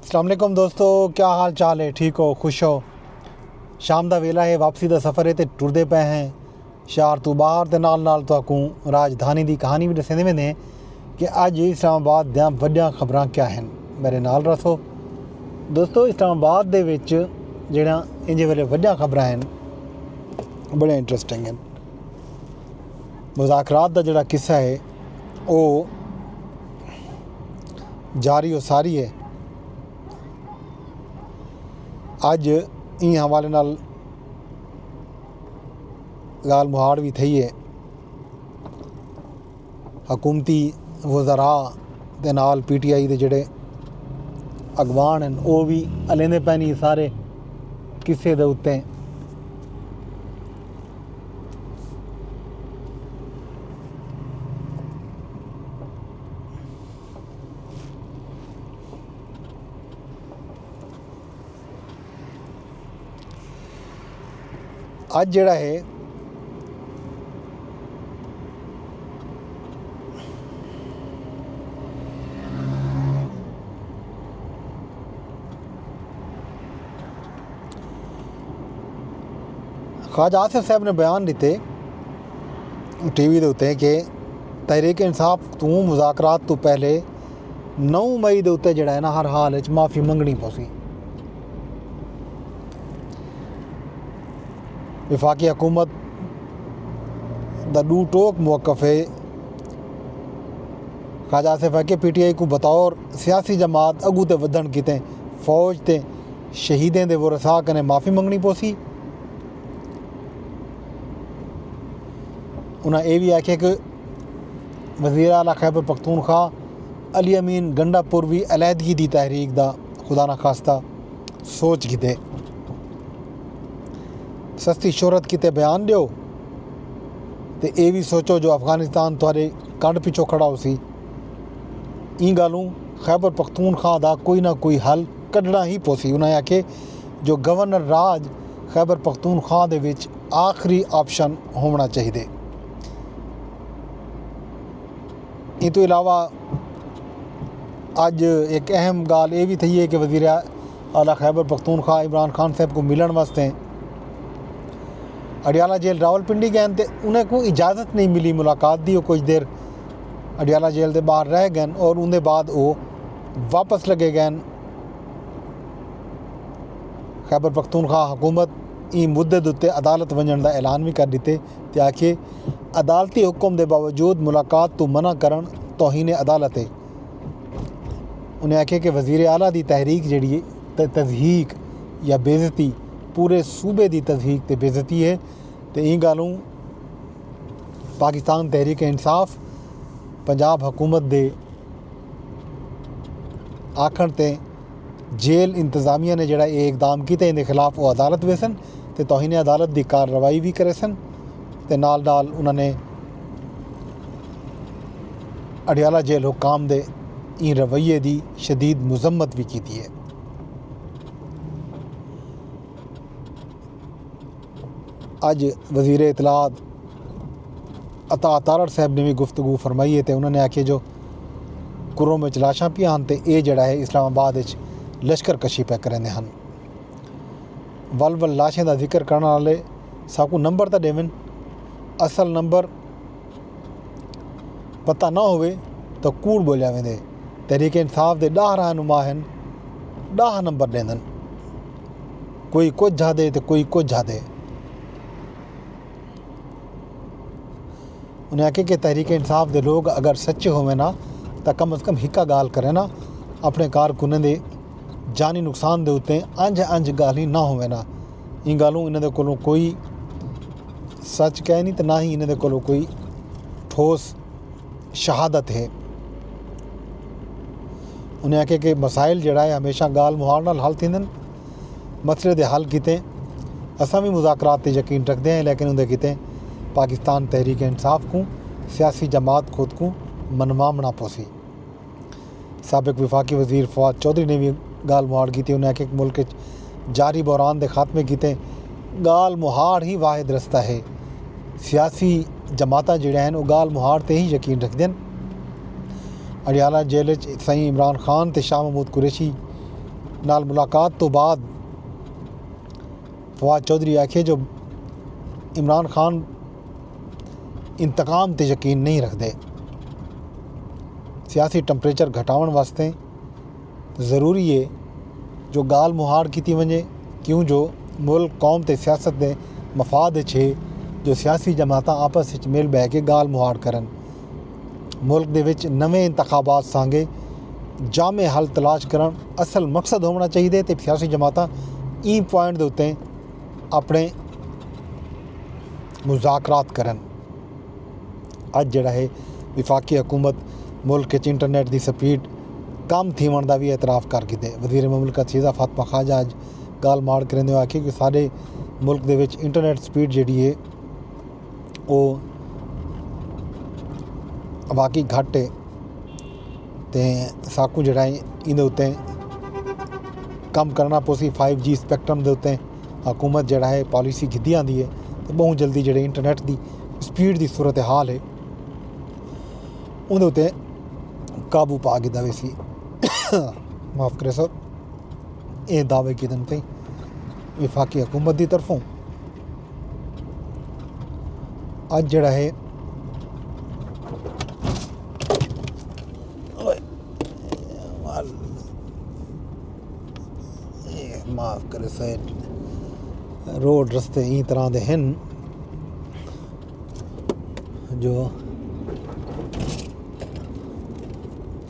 अस्सलाम वालेकुम दोस्तों, क्या हाल चाल है? ठीक हो, खुश हो? शाम का वेला है, वापसी का सफ़र है तो टुरदे पे हैं शहर तो बाहर तो नाल तो राजधानी की कहानी भी दसेंदे वेंदे हैं कि अज इस्लामाबाद दियां वड्डियां खबरां क्या हैं। मेरे नाल रसो दोस्तों। इस्लामाबाद दे विच जिहड़ियां इंजे वेले वड्डियां खबरां हैं बड़े इंटरस्टिंग हैं। मुज़ाकरात का जिहड़ा किस्सा है वो जारी और सारी है। अज इन हवाले नाल गाल मुहाड़ भी थी है। हकूमती वज़रा दे नाल PTI के जोड़े अगवान हैं वो भी अलेंदे पे नहीं सारे किस्से दे उत्ते। अज जिहड़ा है ख्वाजा आसिफ साहब ने बयान दिते TV के उत्ते कि तहरीक इंसाफ तू मुज़ाकरात तो पहले 9 मई के उत्ते जिहड़ा है ना हर हाल माफ़ी मंगनी पौसी। विफाकी हुकूमत दा डू टोक मौक़िफ़ है। ख्वाजा आसिफ है कि PTI को बतौर सियासी जमात अगू ते वधण कितें फौज ते शहीदें दे वरसा कने माफ़ी मंगनी पौसी। उन्हें यह भी आख्या कि वज़ीर आला खैबर पख्तूनख्वा अली अमीन गंडापुर भी अलहदगी की तहरीक दा खुदा ना खास्ता सोच किते सस्ती शोहरत किते बयान दियो तो ये भी सोचो जो अफगानिस्तान थोड़े कंड पिछो खड़ा हो सी। इन गालों खैबर पख्तूनख्वा दा कोई ना कोई हल कढ़ना ही पोसी। उन्हें आखे जो गवर्नर राज खैबर पख्तूनख्वा दे विच आखिरी ऑप्शन होना चाहिए। इन तो इलावा अज एक अहम गाल ये भी थी है कि वज़ीर आला खैबर पख्तूनख्वा इमरान खान साहब को मिलन वास्ते अडियाला जेल रावलपिंडी गए तो उन्हें को इजाज़त नहीं मिली मुलाकात दी। वो कुछ देर अडियाला जेल के बाहर रह गए और उनके बाद वो वापस लगे गए। खैबर पख्तूनख्वा हुकूमत इन मुद्दे उत्ते अदालत वजन का ऐलान भी कर दिते तो आखिए अदालती हुक्म के बावजूद मुलाकात तो मना करन तौहीन अदालत है। उन्हें आखे कि वज़ीर आला की तहरीक जी तज़हीक या बेज़ती पूरे सूबे की तज़हीक ते बेज़ती है। तो इन गालों पाकिस्तान तहरीक इंसाफ पंजाब हुकूमत दे आखण ते जेल इंतज़ामिया ने जोड़ा ये इकदाम किया इनके खिलाफ वो अदालत वेसन तो तौहीन अदालत की कार्रवाई भी करे सन। ते नाल नाल उन्होंने अडियाला जेल हुकाम दे इन रवैये की शदीद मजम्मत भी की है। अज वज़ीर इतलात अता तारड़ साहब ने भी गुफ्तगू फरमाई है तो उन्होंने आखे जो कुरों में लाशां पियां तो ये जड़ा है इस्लामाबाद लश्कर कशी पै करेंदे हैं। वल वल लाशें का जिक्र करने वाले सबको नंबर तो देवन असल नंबर पता ना होवे तो कूड़ बोलिया वेंदे। तहरीक इंसाफ के 10 रहनुमा हैं 10 नंबर देंदन, कोई कुछ जादे तो कोई कुछ जादे। उन्हें आखे कि तहरीक इंसाफ के लोग अगर सच्चे होवे ना तो कम अज़ कम हिक्का गाल करें ना अपने कारकुनें दे जानी नुकसान के उत्ते अंज गाली ना होवे ना। इन गालों इन्होंने कोलों कोई सच कह नहीं तो ना ही इन्होंने कोलों कोई ठोस शहादत है। उन्हें आखे कि मसाइल जड़ा है हमेशा गाल मुहार नाल हल थींदन। मसले दे हल किते असां भी मुज़ाकरात ते यकीन रखते हैं लेकिन उन्हें किते पाकिस्तान तहरीक इंसाफ को सियासी जमात खुद को मनमामना पोसी। साबिक विफाकी वज़ीर फवाद चौधरी ने भी गाल मुहाड़ की। उन्हें आखे मुल्क जारी बहरान के खात्मे किते गाल मुहाड़ ही वाहिद रस्ता है। सियासी जमात जिहड़े हैं वो गाल मुहाड़ ते ही यकीन रखते हैं। अडियाला जेल सईं इमरान खान ते शाह महमूद कुरैशी नाल मुलाकात तो बाद फवाद चौधरी आखे जो इमरान खान इंतकाम ते यकीन नहीं रखते, सियासी टैंपरेचर घटावन वास्ते ज़रूरी है जो गाल मुहाड़ की वजे, क्यों जो मुल्क कौम ते सियासत दे मफाद छे जो सियासी जमात आपस में मिल बह के गाल मुहाड़ करन। मुल्क दे विच नवे इंतखाबात सांगे जामे हल तलाश करन असल मकसद होना चाहिए तो सियासी जमात ई पॉइंट के उत्ते अपने मुज़ाकरात करन। अज जिहड़ा है विफाकी हुकूमत मुल्क इंटरनेट की स्पीड कम थीवन का भी एतराफ़ कर गिते। वज़ीर मुमलिकत शीज़ा फातिमा खाजा अज गाल माड़ करेंदे आखी कि सारे मुल्क दे विच इंटरनेट स्पीड जिहड़ी है वो बाकी घट है ते साकू जिहड़ा है इहदे उत्ते कम करना पोसी 5G स्पैक्ट्रम दे उत्ते हुकूमत जिहड़ा है पॉलिसी कीती आंदी है तो बहुत जल्दी जिहड़े इंटरनेट की स्पीड की सूरत हाल है उहदे उत्ते काबू पा गिता वे सी। माफ़ करे सर, ये दावे कीतन ते विफाकी हुकूमत की तरफों अज जिहड़ा है माफ़ करे सर, रोड रस्ते ई तरह दे हैं जो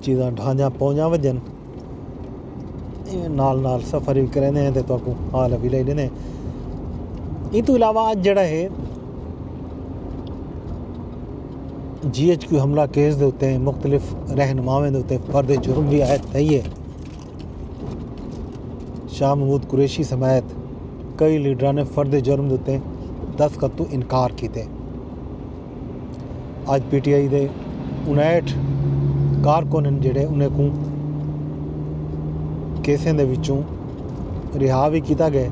चीज़ा ढांजा पौजा वजन नाल नाल सफ़र भी करेंदे हैं तो हाल भी ले देने। इस तो इलावा अज जिहड़ा है GHQ हमला केस के उत्ते मुख्तलिफ रहनुमावें के उत्ते फर्द जुर्म भी आयद थी है। शाह महमूद कुरैशी समेत कई लीडर ने फर्द जुर्म के उत्ते दस्तखत तो इनकार किए। अज PTI के 59 कारकुन जिहड़े उन्हें को केसें दे विचों रिहा भी किया गया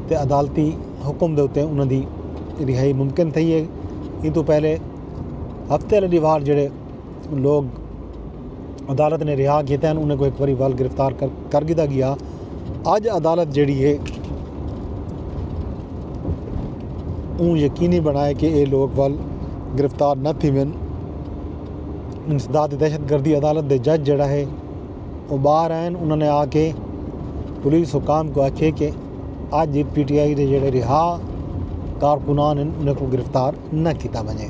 तो अदालती हुक्म के उत्ते उन्होंने रिहाई मुमकिन थी है। इन तो पहले हफ्ते वाली वार जिहड़े लोग अदालत ने रिहा किए हैं उन्हें को एक बारी वाल गिरफ्तार कर दिया गया। अज अदालत जिहड़ी है यकीनी बनाए कि ये लोग वाल गिरफ्तार न थी वन। इंसदाद दहशतगर्दी अदालत के जज जिहड़ा है वो बाहर आन, उन्होंने आके पुलिस हुकाम को आखे कि अज PTI के जिहड़े रिहा कारकुनान उन्हें को गिरफ्तार न किया वजे।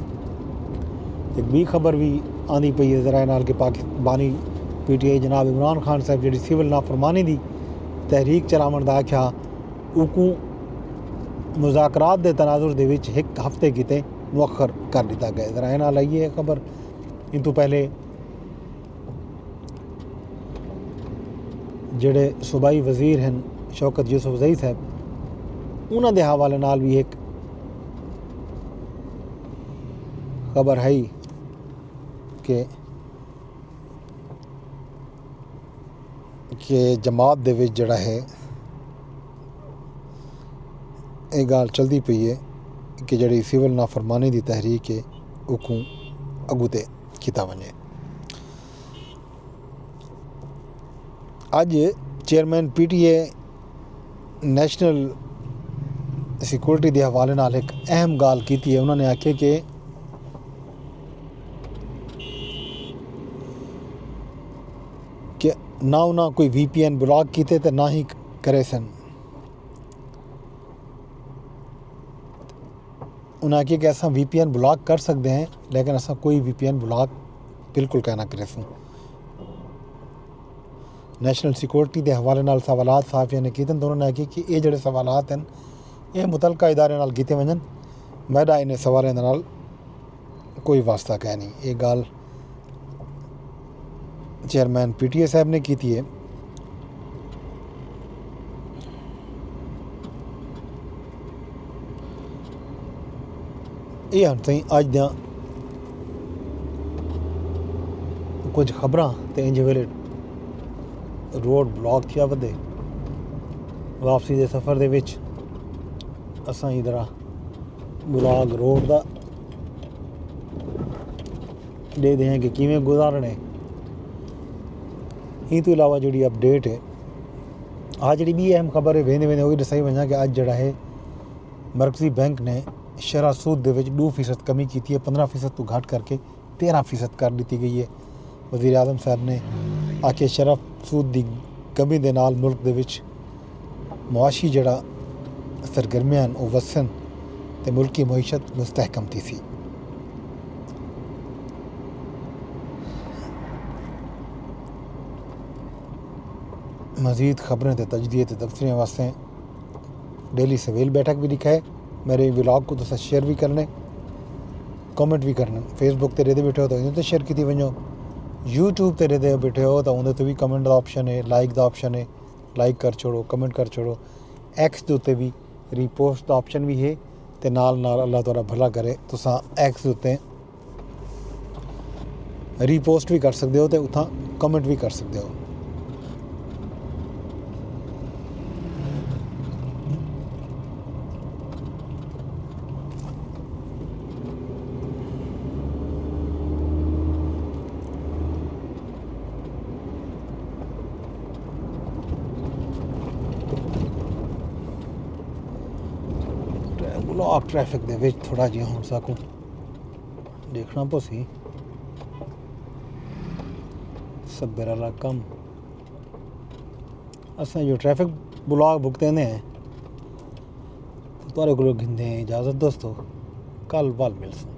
एक भी खबर भी आंदी पई है ज़रा नाल कि पाकिस्तानी PTI जनाब इमरान खान साहब जिहड़ी सिविल नाफरमानी की तहरीक चलावन का आख्या उकू मुज़ाकरात के तनाजुर दे विच एक हफ्ते किते मुअखर कर दिता गया। ज़रा नाल आई है खबर। इन तो पहले जिहड़े सूबाई वज़ीर हैं शौकत यूसुफज़ई साहब उन्होंने हवाले नाल भी एक खबर है कि जमात दे विच जिहड़ा है ये गल चलती पई है कि जिहड़ी सिविल नाफरमानी की तहरीक है उकू अगू ते किया वजे। अज चेयरमैन PTA नैशनल सिक्योरिटी के हवाले नाल एक अहम गाल की है। उन्होंने आखे कि ना उन्हें कोई VPN ब्लॉक किए तो ना ही करे सन। उन्हें आखे कि असा VPN ब्लॉक कर सकते हैं लेकिन असा कोई VPN ब्लॉक बिल्कुल कहना करे सूँ। नैशनल सिक्योरिटी के हवाले नाल सवालात साफिया ने किए तो उन्होंने आखे कि ये जिहड़े सवालात हैं ये मुतलका इदारे नाल कीते वजन, मेरा इन्हें सवालों नाल कोई वास्ता कह नहीं। ये गल चेयरमैन PTA साहब ने की है। ये हन सही अज दियां कुछ खबरां ते इंज वेले रोड ब्लॉक थिया वधे वापसी के सफ़र दे विच असां इधर ब्लॉक रोड का दे हैं कि किवें गुजारने। इन तो इलावा जिहड़ी अपडेट है आज जी भी अहम खबर है वेंदे वेंदे वही दसाई वञा कि अज जड़ा है मरकज़ी बैंक ने शरह सूद दे 2% कमी की है। 15% तो घट करके 13% कर दी गई है। वज़ीर आज़म साहब ने आके शरह सूद की कमी के नाल मुल्क दे विच मुआशी जड़ा सरगर्मियां वो वसन तो मुल्की मईशत मुस्तहकम थी सी। मज़ीद खबरें तो तजदीद तबसरे वास्ते डेली सवेल बैठक भी लिखा है। मेरे व्लॉग को तुम शेयर भी करने, कमेंट भी करने। फेसबुक ते रेदे बैठे हो तो इन शेयर की वजो, यूट्यूब ते रेदे बैठे हो तो उन्हें भी कमेंट का ऑप्शन है, लाइक का ऑप्शन है, लाइक कर छोड़ो, कमेंट कर छोड़ो। एक्स के उत्ते भी रीपोस्ट का ऑप्शन भी है तो नाल अल्लाह तुहाडा भला करे तुसां एक्स उत्ते रीपोस्ट भी कर सकते हो तो उत्थां कमेंट भी कर सकते हो। ब्लॉक ट्रैफिक दे विच थोड़ा जिहा हुण सकूं देखना पोसी सब्र वाला कम। असां जो ट्रैफिक ब्लॉक भुगतेंदे हैं तो तुहाडे कोलों गिंदे इजाज़त दोस्तों, कल बल मिलसूं।